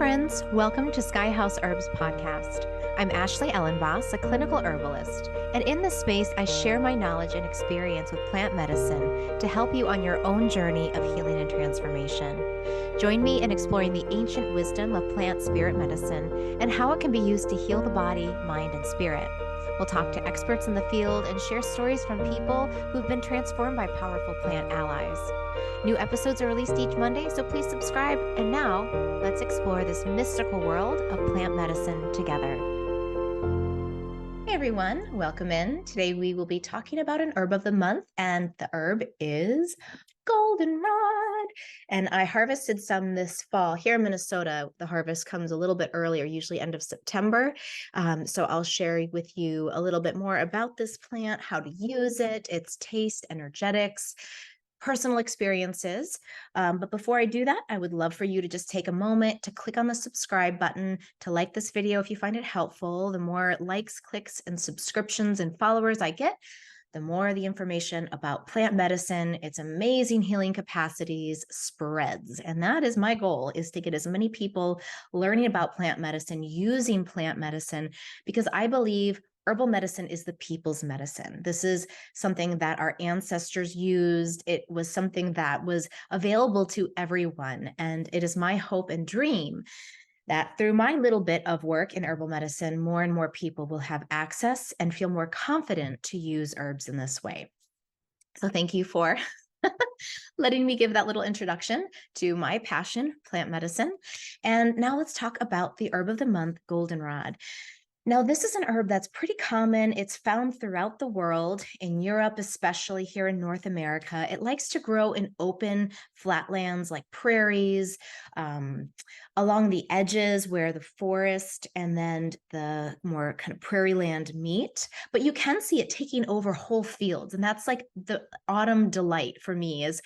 friends. Welcome to Sky House Herbs podcast. I'm Ashley Ellenvoss, a clinical herbalist, and in this space, I share my knowledge and experience with plant medicine to help you on your own journey of healing and transformation. Join me in exploring the ancient wisdom of plant spirit medicine and how it can be used to heal the body, mind, and spirit. We'll talk to experts in the field and share stories from people who've been transformed by powerful plant allies. New episodes are released each Monday, so please subscribe. And now, let's explore this mystical world of plant medicine together. Hey everyone, welcome in. Today we will be talking about an herb of the month, and the herb is Goldenrod. And I harvested some this fall. Here in Minnesota, the harvest comes a little bit earlier, usually end of September. So I'll share with you a little bit more about this plant, how to use it, its taste, energetics, personal experiences. But before I do that, I would love for you to just take a moment to click on the subscribe button, to like this video if you find it helpful. The more likes, clicks, and subscriptions and followers I get, the more the information about plant medicine, its amazing healing capacities spreads. And that is my goal, is to get as many people learning about plant medicine, using plant medicine, because I believe herbal medicine is the people's medicine. This is something that our ancestors used. It was something that was available to everyone. And it is my hope and dream that through my little bit of work in herbal medicine, more and more people will have access and feel more confident to use herbs in this way. So thank you for letting me give that little introduction to my passion, plant medicine. And now let's talk about the herb of the month, Goldenrod. Now, this is an herb that's pretty common. It's found throughout the world, in Europe, especially here in North America. It likes to grow in open flatlands like prairies, along the edges where the forest and then the more kind of prairie land meet. But you can see it taking over whole fields. And that's like the autumn delight for me, is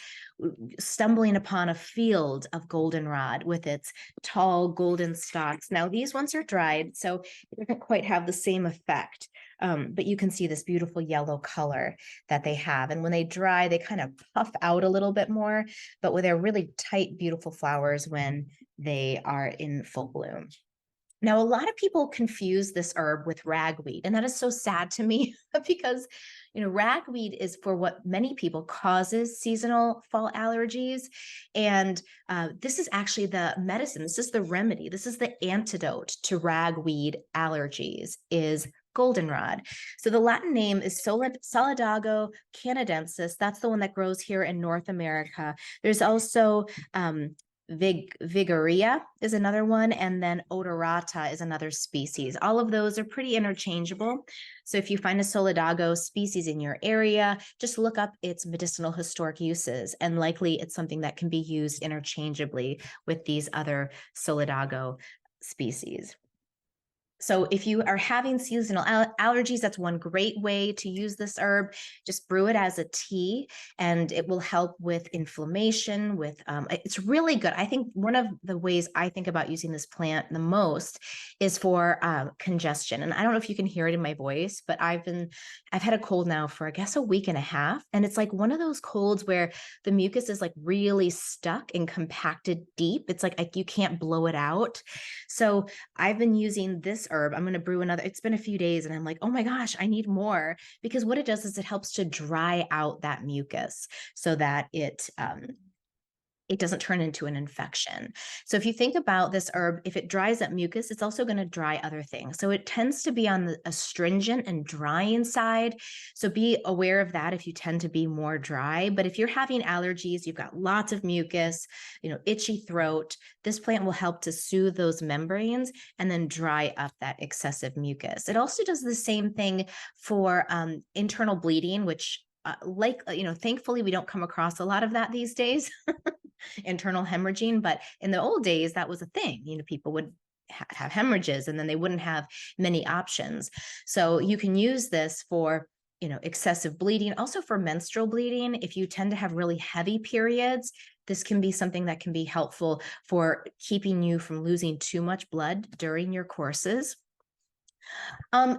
stumbling upon a field of goldenrod with its tall golden stalks. Now, these ones are dried, so it doesn't quite have the same effect, but you can see this beautiful yellow color that they have. And when they dry, they kind of puff out a little bit more, but with their really tight, beautiful flowers when they are in full bloom. Now, a lot of people confuse this herb with ragweed, and that is so sad to me because, ragweed is for what many people causes seasonal fall allergies. And this is actually the medicine. This is the remedy. This is the antidote to ragweed allergies, is goldenrod. So the Latin name is Solidago canadensis. That's the one that grows here in North America. There's also Vigoria is another one, and then odorata is another species. All of those are pretty interchangeable. So if you find a Solidago species in your area, just look up its medicinal historic uses, and likely it's something that can be used interchangeably with these other Solidago species. So if you are having seasonal allergies, that's one great way to use this herb. Just brew it as a tea, and it will help with inflammation. It's really good. I think one of the ways I think about using this plant the most is for congestion. And I don't know if you can hear it in my voice, but I've had a cold now for, I guess, a week and a half. And it's like one of those colds where the mucus is like really stuck and compacted deep. It's like you can't blow it out. So I've been using this herb. I'm going to brew another. It's been a few days and I'm like, oh my gosh, I need more, because what it does is it helps to dry out that mucus so that it doesn't turn into an infection. So if you think about this herb, if it dries up mucus, it's also going to dry other things. So it tends to be on the astringent and drying side. So be aware of that if you tend to be more dry. But if you're having allergies, you've got lots of mucus, itchy throat, this plant will help to soothe those membranes and then dry up that excessive mucus. It also does the same thing for internal bleeding, which thankfully we don't come across a lot of that these days. Internal hemorrhaging, but in the old days that was a thing. People would have hemorrhages and then they wouldn't have many options. So you can use this for excessive bleeding, also for menstrual bleeding. If you tend to have really heavy periods, this can be something that can be helpful for keeping you from losing too much blood during your courses.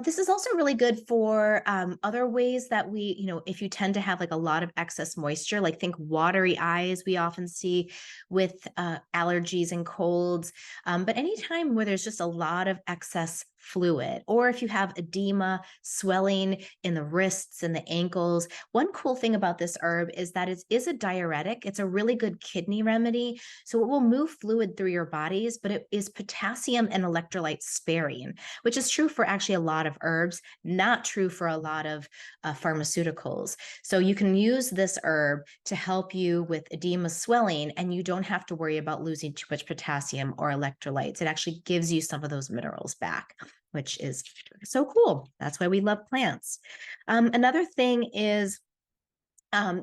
This is also really good for other ways that we, if you tend to have like a lot of excess moisture, like think watery eyes, we often see with allergies and colds. But anytime where there's just a lot of excess fluid, or if you have edema, swelling in the wrists and the ankles, one cool thing about this herb is that it is a diuretic. It's a really good kidney remedy. So it will move fluid through your bodies, but it is potassium and electrolyte sparing, which is true for actually a lot of herbs, not true for a lot of pharmaceuticals. So you can use this herb to help you with edema, swelling, and you don't have to worry about losing too much potassium or electrolytes. It actually gives you some of those minerals back, which is so cool. That's why we love plants. Another thing is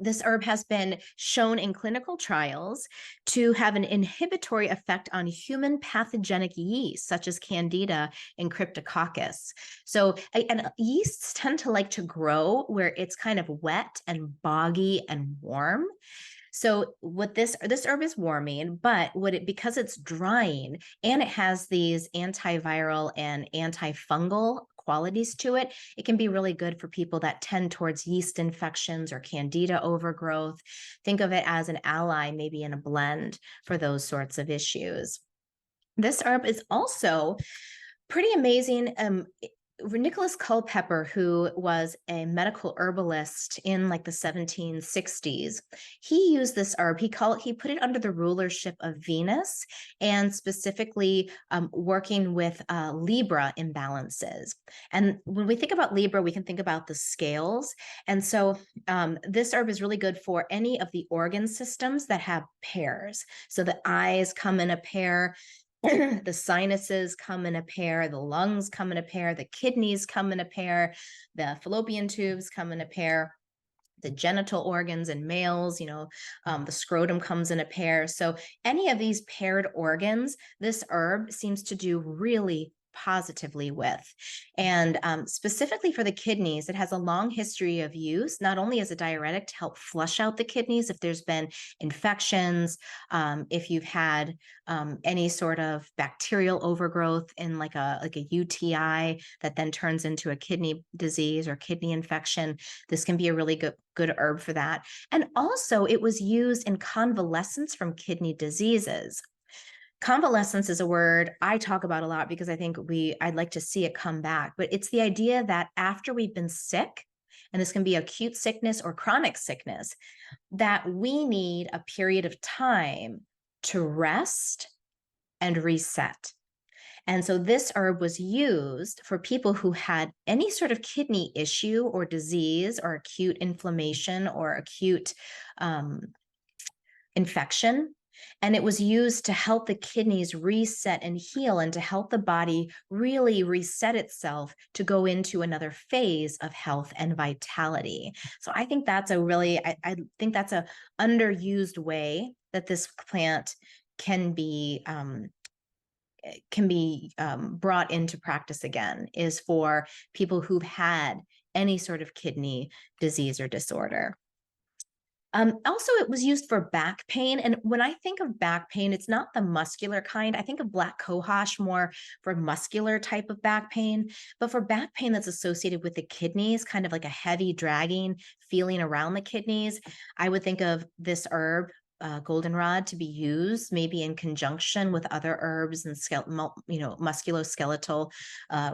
this herb has been shown in clinical trials to have an inhibitory effect on human pathogenic yeast, such as Candida and Cryptococcus. So, and yeasts tend to like to grow where it's kind of wet and boggy and warm. So what this herb is warming, but because it's drying and it has these antiviral and antifungal qualities to it, it can be really good for people that tend towards yeast infections or candida overgrowth. Think of it as an ally, maybe in a blend for those sorts of issues. This herb is also pretty amazing. Nicholas Culpeper, who was a medical herbalist in like the 1760s, he used this herb. He put it under the rulership of Venus, and specifically working with Libra imbalances. And when we think about Libra, we can think about the scales. And so this herb is really good for any of the organ systems that have pairs. So the eyes come in a pair, the sinuses come in a pair, the lungs come in a pair, the kidneys come in a pair, the fallopian tubes come in a pair, the genital organs in males, the scrotum comes in a pair. So any of these paired organs, this herb seems to do really positively with. And specifically for the kidneys, it has a long history of use, not only as a diuretic to help flush out the kidneys if there's been infections, if you've had any sort of bacterial overgrowth in like a UTI that then turns into a kidney disease or kidney infection. This can be a really good herb for that. And also it was used in convalescence from kidney diseases. Convalescence is a word I talk about a lot because I think I'd like to see it come back, but it's the idea that after we've been sick, and this can be acute sickness or chronic sickness, that we need a period of time to rest and reset. And so this herb was used for people who had any sort of kidney issue or disease or acute inflammation or acute infection. And it was used to help the kidneys reset and heal, and to help the body really reset itself to go into another phase of health and vitality. So I think that's I think that's a underused way that this plant can be brought into practice again, is for people who've had any sort of kidney disease or disorder. Also, it was used for back pain. And when I think of back pain, it's not the muscular kind. I think of black cohosh more for muscular type of back pain. But for back pain that's associated with the kidneys, kind of like a heavy dragging feeling around the kidneys, I would think of this herb, goldenrod, to be used maybe in conjunction with other herbs and musculoskeletal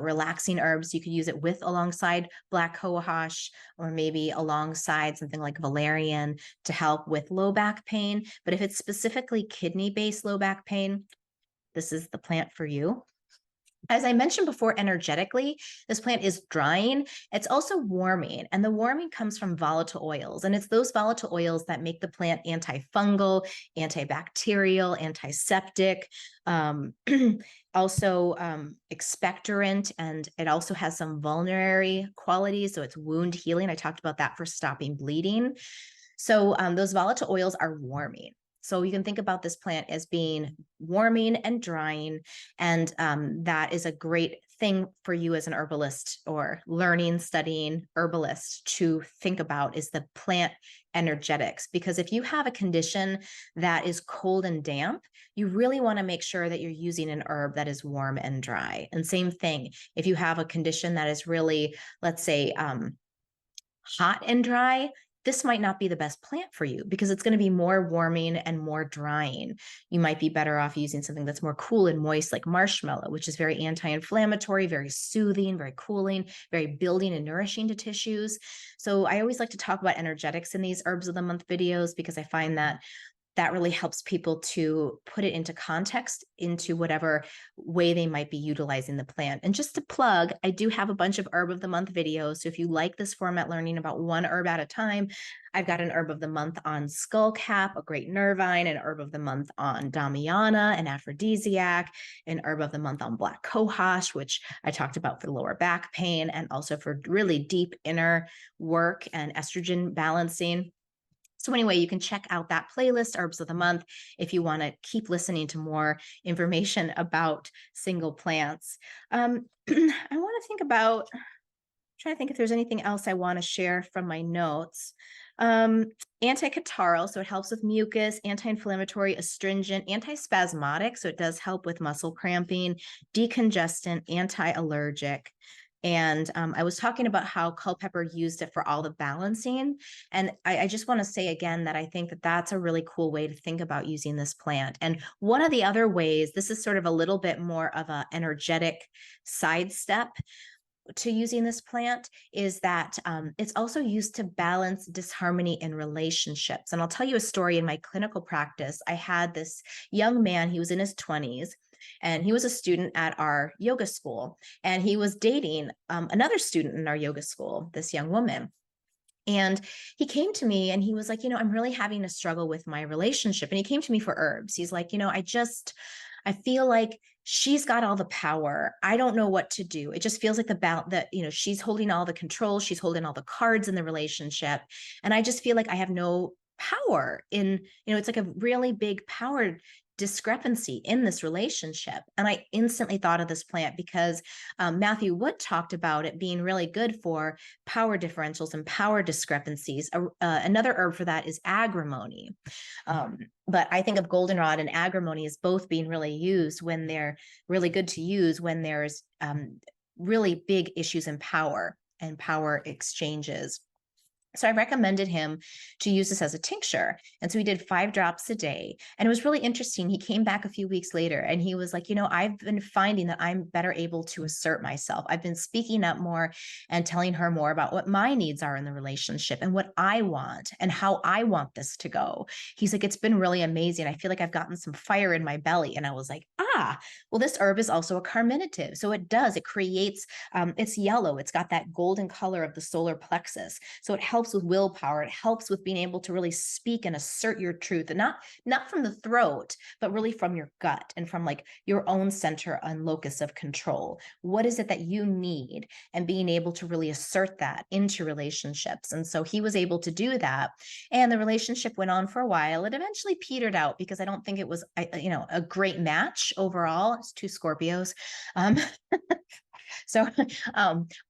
relaxing herbs. You could use it alongside black cohosh, or maybe alongside something like valerian to help with low back pain. But if it's specifically kidney-based low back pain, this is the plant for you. As I mentioned before, energetically, this plant is drying. It's also warming, and the warming comes from volatile oils. And it's those volatile oils that make the plant antifungal, antibacterial, antiseptic, also expectorant, and it also has some vulnerary qualities. So it's wound healing. I talked about that for stopping bleeding. So those volatile oils are warming. So you can think about this plant as being warming and drying, and that is a great thing for you as an herbalist or studying herbalist to think about, is the plant energetics, because if you have a condition that is cold and damp, you really want to make sure that you're using an herb that is warm and dry. And same thing, if you have a condition that is really, let's say, hot and dry, this might not be the best plant for you because it's going to be more warming and more drying. You might be better off using something that's more cool and moist, like marshmallow, which is very anti-inflammatory, very soothing, very cooling, very building and nourishing to tissues. So I always like to talk about energetics in these Herbs of the Month videos because I find that really helps people to put it into context into whatever way they might be utilizing the plant. And just to plug, I do have a bunch of Herb of the Month videos. So if you like this format, learning about one herb at a time, I've got an Herb of the Month on skullcap, a great nervine, an Herb of the Month on Damiana, an aphrodisiac, an Herb of the Month on black cohosh, which I talked about for lower back pain and also for really deep inner work and estrogen balancing. So anyway, you can check out that playlist, Herbs of the Month, if you want to keep listening to more information about single plants. I want to think about, trying to think if there's anything else I want to share from my notes. Anticatarrhal, so it helps with mucus, anti-inflammatory, astringent, antispasmodic, so it does help with muscle cramping, decongestant, anti-allergic. And I was talking about how Culpeper used it for all the balancing. And I just want to say again that I think that that's a really cool way to think about using this plant. And one of the other ways, this is sort of a little bit more of an energetic sidestep to using this plant, is that it's also used to balance disharmony in relationships. And I'll tell you a story in my clinical practice. I had this young man, he was in his 20s, and he was a student at our yoga school, and he was dating another student in our yoga school, this young woman. And he came to me and he was like, I'm really having a struggle with my relationship. And he came to me for herbs. He's like, I feel like she's got all the power. I don't know what to do. It just feels like she's holding all the control. She's holding all the cards in the relationship. And I just feel like I have no power in, it's like a really big power discrepancy in this relationship. And I instantly thought of this plant because Matthew Wood talked about it being really good for power differentials and power discrepancies. Another herb for that is agrimony. But I think of goldenrod and agrimony as both being really used when they're really good to use when there's really big issues in power and power exchanges. So I recommended him to use this as a tincture. And so he did 5 drops a day. And it was really interesting. He came back a few weeks later and he was like, I've been finding that I'm better able to assert myself. I've been speaking up more and telling her more about what my needs are in the relationship and what I want and how I want this to go. He's like, it's been really amazing. I feel like I've gotten some fire in my belly. And I was like, well, this herb is also a carminative. So it creates, it's yellow. It's got that golden color of the solar plexus. So it helps with willpower. It helps with being able to really speak and assert your truth, and not from the throat, but really from your gut and from like your own center and locus of control. What is it that you need? And being able to really assert that into relationships. And so he was able to do that. And the relationship went on for a while. It eventually petered out because I don't think it was, a great match overall. It's 2 Scorpios. So,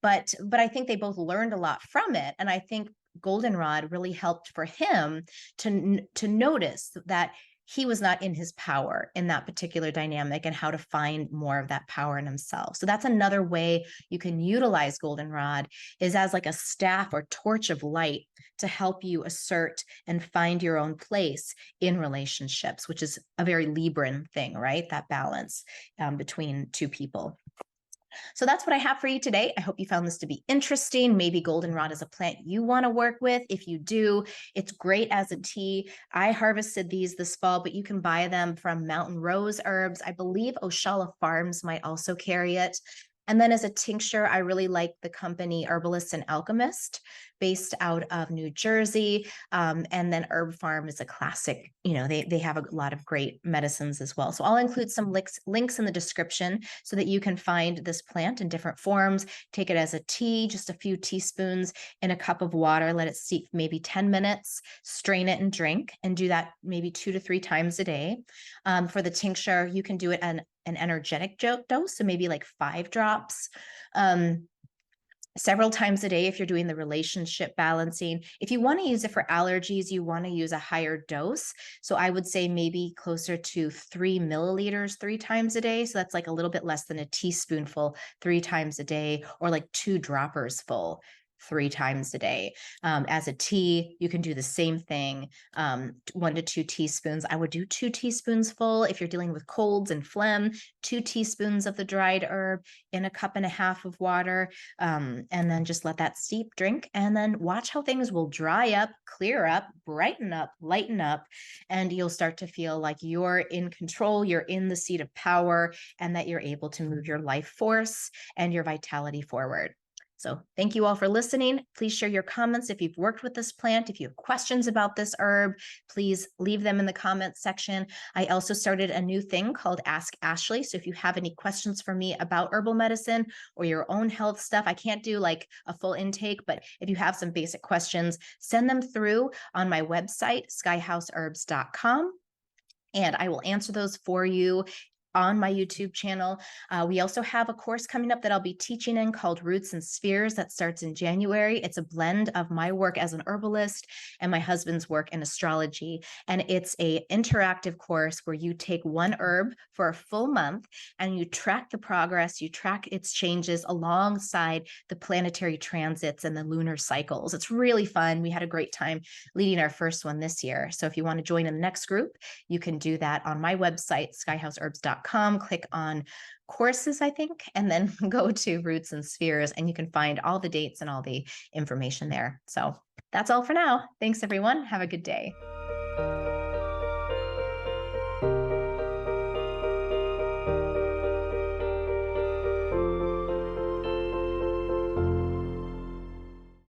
but I think they both learned a lot from it. And I think goldenrod really helped for him to notice that he was not in his power in that particular dynamic and how to find more of that power in himself. So that's another way you can utilize goldenrod, is as like a staff or torch of light to help you assert and find your own place in relationships, which is a very Libran thing, right? That balance between 2 people. So that's what I have for you today. I hope you found this to be interesting. Maybe goldenrod is a plant you want to work with. If you do, it's great as a tea. I harvested these this fall, but you can buy them from Mountain Rose Herbs. I believe Oshala Farms might also carry it. And then as a tincture, I really like the company Herbalist and Alchemist, based out of New Jersey. And then Herb Farm is a classic. They have a lot of great medicines as well. So I'll include some links in the description so that you can find this plant in different forms. Take it as a tea, just a few teaspoons in a cup of water. Let it steep maybe 10 minutes, strain it and drink, and do that maybe 2 to 3 times a day. For the tincture, you can do it an energetic dose, so maybe like 5 drops. several times a day if you're doing the relationship balancing. If you want to use it for allergies, you want to use a higher dose. So I would say maybe closer to 3 milliliters 3 times a day. So that's like a little bit less than a teaspoonful 3 times a day, or like 2 droppers full 3 times a day. As a tea, you can do the same thing, 1 to 2 teaspoons. I would do 2 teaspoons full if you're dealing with colds and phlegm, 2 teaspoons of the dried herb in a cup and a half of water, and then just let that steep, drink, and then watch how things will dry up, clear up, brighten up, lighten up, and you'll start to feel like you're in control, you're in the seat of power, and that you're able to move your life force and your vitality forward. So thank you all for listening. Please share your comments if you've worked with this plant. If you have questions about this herb, please leave them in the comments section. I also started a new thing called Ask Ashley. So if you have any questions for me about herbal medicine or your own health stuff, I can't do like a full intake, but if you have some basic questions, send them through on my website, skyhouseherbs.com. And I will answer those for you on my YouTube channel. We also have a course coming up that I'll be teaching in called Roots and Spheres that starts in January. It's a blend of my work as an herbalist and my husband's work in astrology. And it's a interactive course where you take one herb for a full month and you track the progress, you track its changes alongside the planetary transits and the lunar cycles. It's really fun. We had a great time leading our first one this year. So if you want to join in the next group, you can do that on my website, skyhouseherbs.com. Click on courses, I think, and then go to Roots and Spheres, and you can find all the dates and all the information there. So that's all for now. Thanks, everyone. Have a good day.